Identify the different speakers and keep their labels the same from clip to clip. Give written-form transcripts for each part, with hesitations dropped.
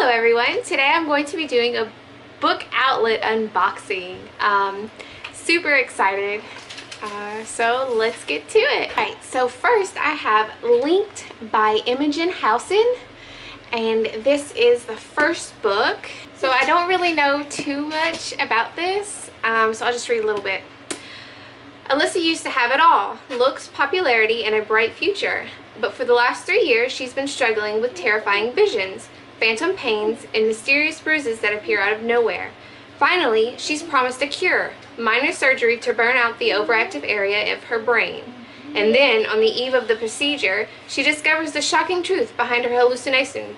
Speaker 1: Hello everyone, today I'm going to be doing a book outlet unboxing. Super excited, so let's get to it. Alright, so first I have Linked by Invention Secret, and this is the first book. So I don't really know too much about this, so I'll just read a little bit. Alyssa used to have it all, looks, popularity, and a bright future. But for the last 3 years, she's been struggling with terrifying visions, phantom pains, and mysterious bruises that appear out of nowhere. Finally, she's promised a cure, minor surgery to burn out the overactive area of her brain. And then, on the eve of the procedure, she discovers the shocking truth behind her hallucinations.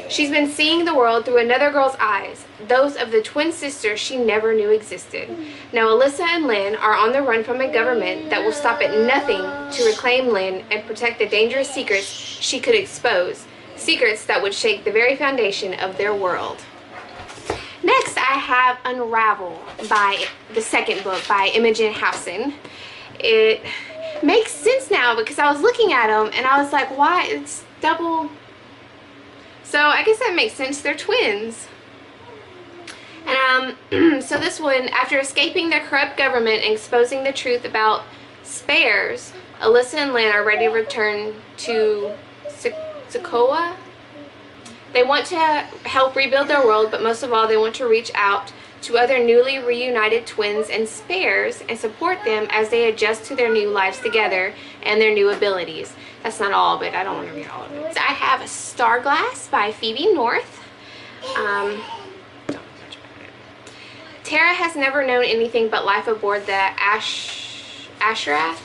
Speaker 1: She's been seeing the world through another girl's eyes, those of the twin sisters she never knew existed. Now Alyssa and Lynn are on the run from a government that will stop at nothing to reclaim Lynn and protect the dangerous secrets she could expose, secrets that would shake the very foundation of their world. Next I have Unraveled, by the second book by Invention Secret. It makes sense now because I was looking at them and I was like, why? It's double. So I guess that makes sense, they're twins. And so this one, after escaping their corrupt government and exposing the truth about spares, Alyssa and Lynn are ready to return to SHhhhhh. They want to help rebuild their world, but most of all they want to reach out to other newly reunited twins and spares and support them as they adjust to their new lives together and their new abilities. That's not all, but I don't want to read all of it. So I have Starglass by Phoebe North. Don't know much about it. Tara has never known anything but life aboard the SHhhhhh,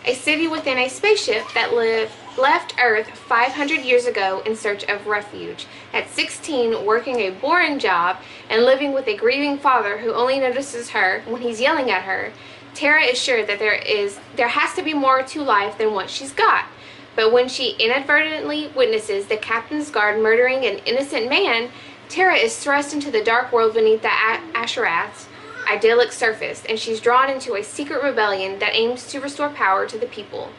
Speaker 1: a city within a spaceship that left Earth 500 years ago in search of refuge. At 16, working a boring job and living with a grieving father who only notices her when he's yelling at her, Tara is sure that there has to be more to life than what she's got. But when she inadvertently witnesses the captain's guard murdering an innocent man, Tara is thrust into the dark world beneath the SHhhhh's idyllic surface, and she's drawn into a secret rebellion that aims to restore power to the people.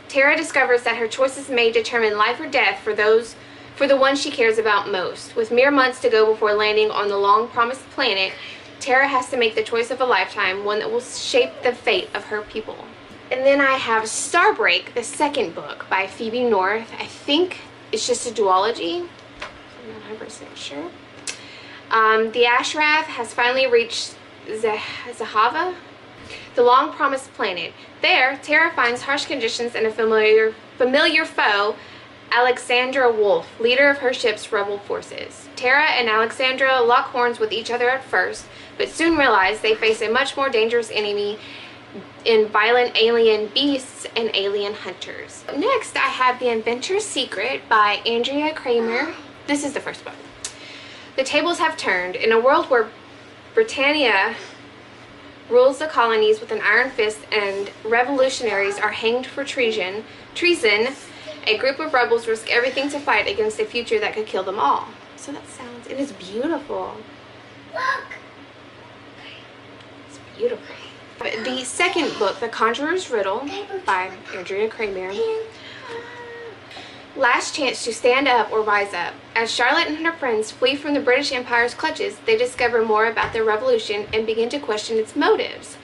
Speaker 1: Tara discovers that her choices may determine life or death for the one she cares about most. With mere months to go before landing on the long-promised planet, Tara has to make the choice of a lifetime, one that will shape the fate of her people. And then I have Starbreak, the second book by Phoebe North. I think it's just a duology. I'm not 100% sure. The SHhhhhh has finally reached SHhhhhh, the long-promised planet. There, Tara finds harsh conditions and a familiar foe, Alexandra Wolf, leader of her ship's rebel forces. Tara and Alexandra lock horns with each other at first, but soon realize they face a much more dangerous enemy in violent alien beasts and alien hunters. Next, I have The Invention Secret by Andrea Kramer. This is the first book. The tables have turned. In a world where Britannia rules the colonies with an iron fist and revolutionaries are hanged for treason, a group of rebels risk everything to fight against a future that could kill them all. So that sounds, it is beautiful. Look! It's beautiful. The second book, The Conjurer's Riddle by Andrea Kramer. Last chance to stand up or rise up. As Charlotte and her friends flee from the British Empire's clutches, they discover more about the revolution and begin to question its motives.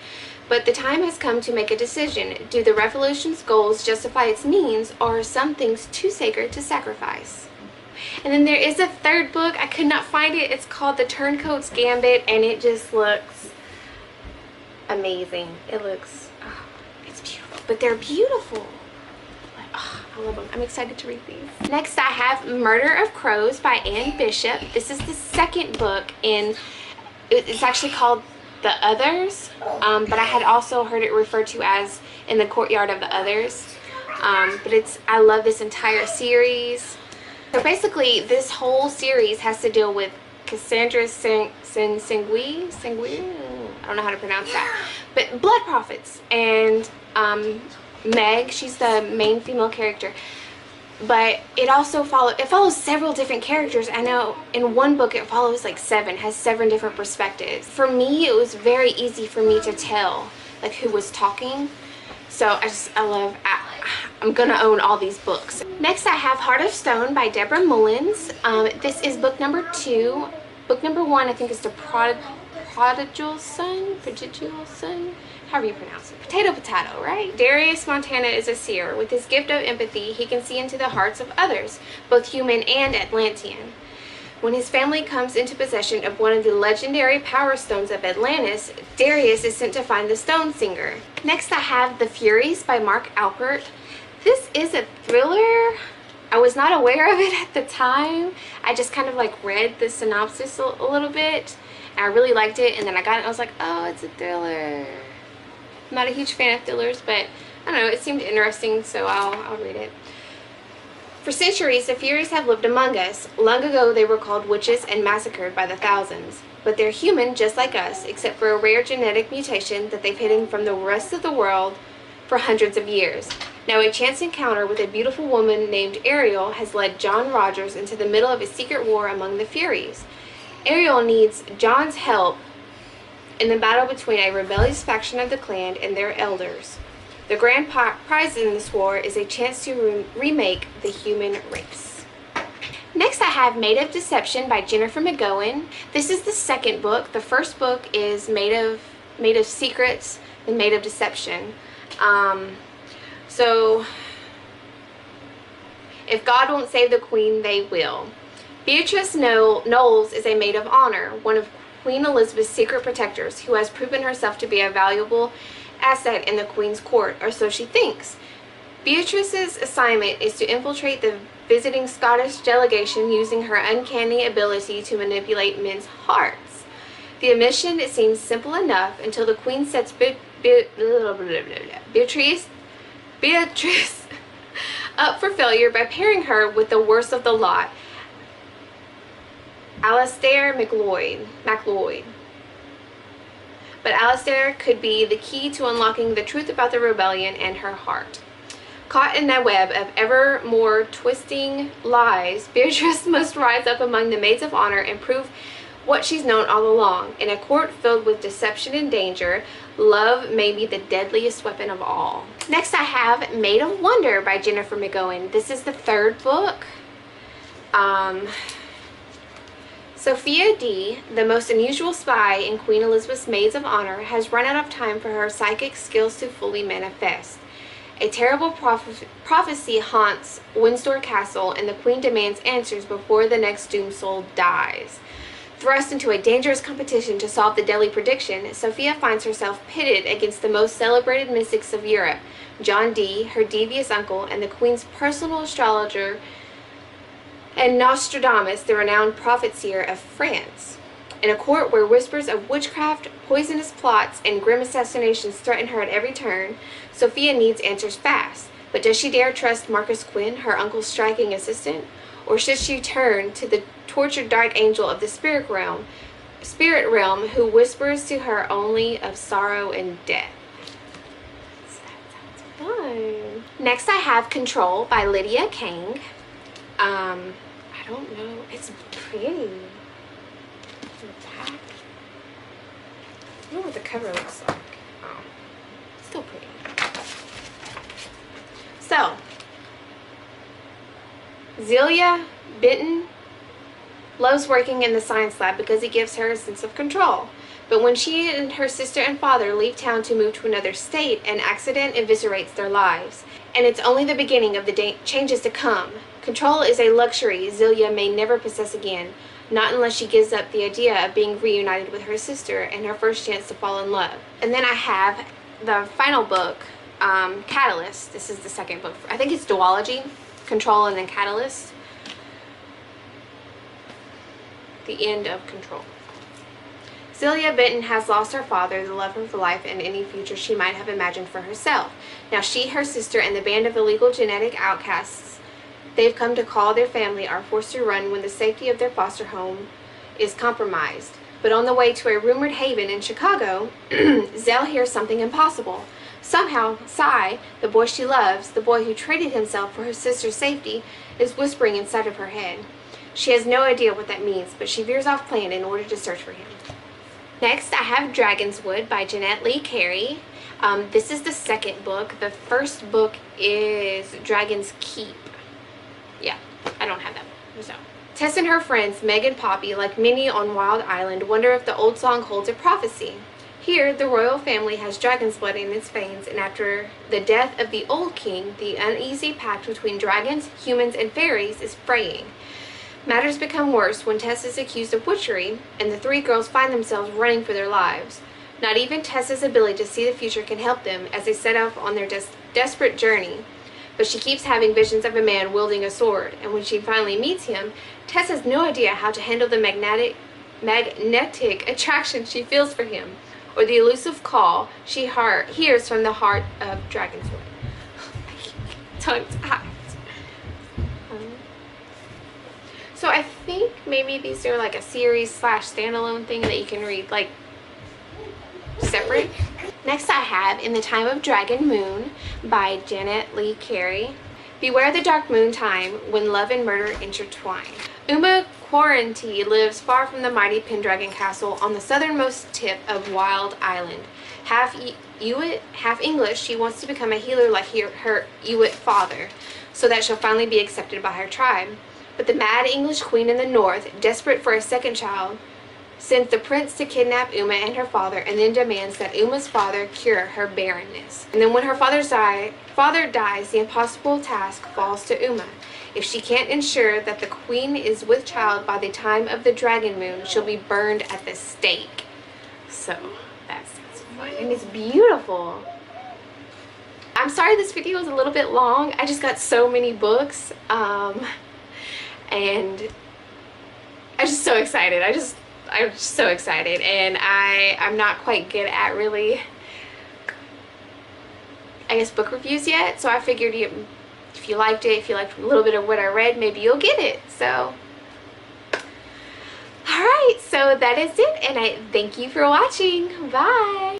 Speaker 1: But the time has come to make a decision. Do the revolution's goals justify its means, or are some things too sacred to sacrifice? And then there is a third book. I could not find it. It's called The Turncoat's Gambit, and it just looks amazing. It looks, oh, it's beautiful. But they're beautiful. Oh, I love them. I'm excited to read these. Next I have Murder of Crows by Anne Bishop. This is the second book in, it's actually called The Others, but I had also heard it referred to as In the Courtyard of the Others. But I love this entire series. So basically this whole series has to deal with Cassandra Sanguis? I don't know how to pronounce that. But blood prophets, and Meg, she's the main female character. But it also follows several different characters. I know in one book it follows like has 7 different perspectives. For me, it was very easy for me to tell like who was talking. So I love I'm gonna own all these books. Next I have Heart of Stone by Deborah Mullins. This is book number 2. Book number 1 I think is the Prodigal Son, however you pronounce it. Potato, right? Darius Montana is a seer. With his gift of empathy, he can see into the hearts of others, both human and Atlantean. When his family comes into possession of one of the legendary power stones of Atlantis, Darius is sent to find the stone singer. Next I have The Furies by Mark Alpert. This is a thriller. I was not aware of it at the time. I just kind of like read the synopsis a little bit, and I really liked it, and then I got it and I was like, oh, it's a thriller. I'm not a huge fan of thrillers, but I don't know, it seemed interesting, so I'll read it. For centuries, the Furies have lived among us. Long ago, they were called witches and massacred by the thousands. But they're human just like us, except for a rare genetic mutation that they've hidden from the rest of the world for hundreds of years. Now, a chance encounter with a beautiful woman named Ariel has led John Rogers into the middle of a secret war among the Furies. Ariel needs John's help in the battle between a rebellious faction of the clan and their elders. The grand prize in this war is a chance to remake the human race. Next I have Made of Deception by Jennifer McGowan. This is the second book. The first book is Made of Secrets and Made of Deception. So, if God won't save the queen, they will. Beatrice Knowles is a maid of honor, one of Queen Elizabeth's secret protectors, who has proven herself to be a valuable asset in the Queen's court, or so she thinks. Beatrice's assignment is to infiltrate the visiting Scottish delegation using her uncanny ability to manipulate men's hearts. The mission, it seems simple enough until the Queen sets Beatrice up for failure by pairing her with the worst of the lot, Alistair MacLeod. But Alistair could be the key to unlocking the truth about the rebellion and her heart. Caught in a web of ever more twisting lies, Beatrice must rise up among the maids of honor and prove what she's known all along. In a court filled with deception and danger, love may be the deadliest weapon of all. Next I have Made of Wonder by Jennifer McGowan. This is the third book. Sophia D., the most unusual spy in Queen Elizabeth's Maids of Honor, has run out of time for her psychic skills to fully manifest. A terrible prophecy haunts Windsor Castle, and the Queen demands answers before the next doomed soul dies. Thrust into a dangerous competition to solve the deadly prediction, Sophia finds herself pitted against the most celebrated mystics of Europe, John Dee, her devious uncle, and the Queen's personal astrologer, and Nostradamus, the renowned prophet-seer of France. In a court where whispers of witchcraft, poisonous plots, and grim assassinations threaten her at every turn, Sophia needs answers fast. But does she dare trust Marcus Quinn, her uncle's striking assistant? Or should she turn to the tortured dark angel of the spirit realm, who whispers to her only of sorrow and death? So that sounds fun. Next I have Control by Lydia Kang. I don't know. It's pretty. In the back. I don't know what the cover looks like. Oh, it's still pretty. So, Zelia Benton loves working in the science lab because it gives her a sense of control. But when she and her sister and father leave town to move to another state, an accident eviscerates their lives. And it's only the beginning of the changes to come. Control is a luxury Zelia may never possess again, not unless she gives up the idea of being reunited with her sister and her first chance to fall in love. And then I have the final book, Catalyst. This is the second book. I think it's duology, Control and then Catalyst. The end of Control. Zelia Benton has lost her father, the love of her life, and any future she might have imagined for herself. Now she, her sister, and the band of illegal genetic outcasts they've come to call their family are forced to run when the safety of their foster home is compromised. But on the way to a rumored haven in Chicago, Zell hears something impossible. Somehow, Cy, the boy she loves, the boy who traded himself for her sister's safety, is whispering inside of her head. She has no idea what that means, but she veers off plan in order to search for him. Next, I have Dragonswood by Jeanette Lee Carey. This is the second book. The first book is Dragon's Keep. Yeah, I don't have that one, so. Tess and her friends, Meg and Poppy, like many on Wild Island, wonder if the old song holds a prophecy. Here, the royal family has dragon's blood in its veins, and after the death of the old king, the uneasy pact between dragons, humans, and fairies is fraying. Matters become worse when Tess is accused of witchery, and the three girls find themselves running for their lives. Not even Tessa's ability to see the future can help them as they set off on their desperate journey. But she keeps having visions of a man wielding a sword, and when she finally meets him, Tess has no idea how to handle the magnetic attraction she feels for him, or the elusive call she hears from the heart of Dragonswood. Tongue-tied. So I think maybe these are like a series / standalone thing that you can read like separate. Next I have In the Time of Dragon Moon by Janet Lee Carey. Beware the dark moon time when love and murder intertwine. Uma Quaranti lives far from the mighty Pendragon Castle on the southernmost tip of Wild Island. Half Inuit, half English, she wants to become a healer like her Inuit father, so that she'll finally be accepted by her tribe. But the mad English queen in the north, desperate for a second child, sends the prince to kidnap Uma and her father, and then demands that Uma's father cure her barrenness. And then when her father dies, the impossible task falls to Uma. If she can't ensure that the queen is with child by the time of the dragon moon, she'll be burned at the stake. So that sounds fun, and it's beautiful. I'm sorry this video is a little bit long. I just got so many books, and I'm just so excited. I'm just so excited, and I'm not quite good at really, I guess, book reviews yet, so I figured if you liked it, if you liked a little bit of what I read, maybe you'll get it. So alright, so that is it, and I thank you for watching. Bye.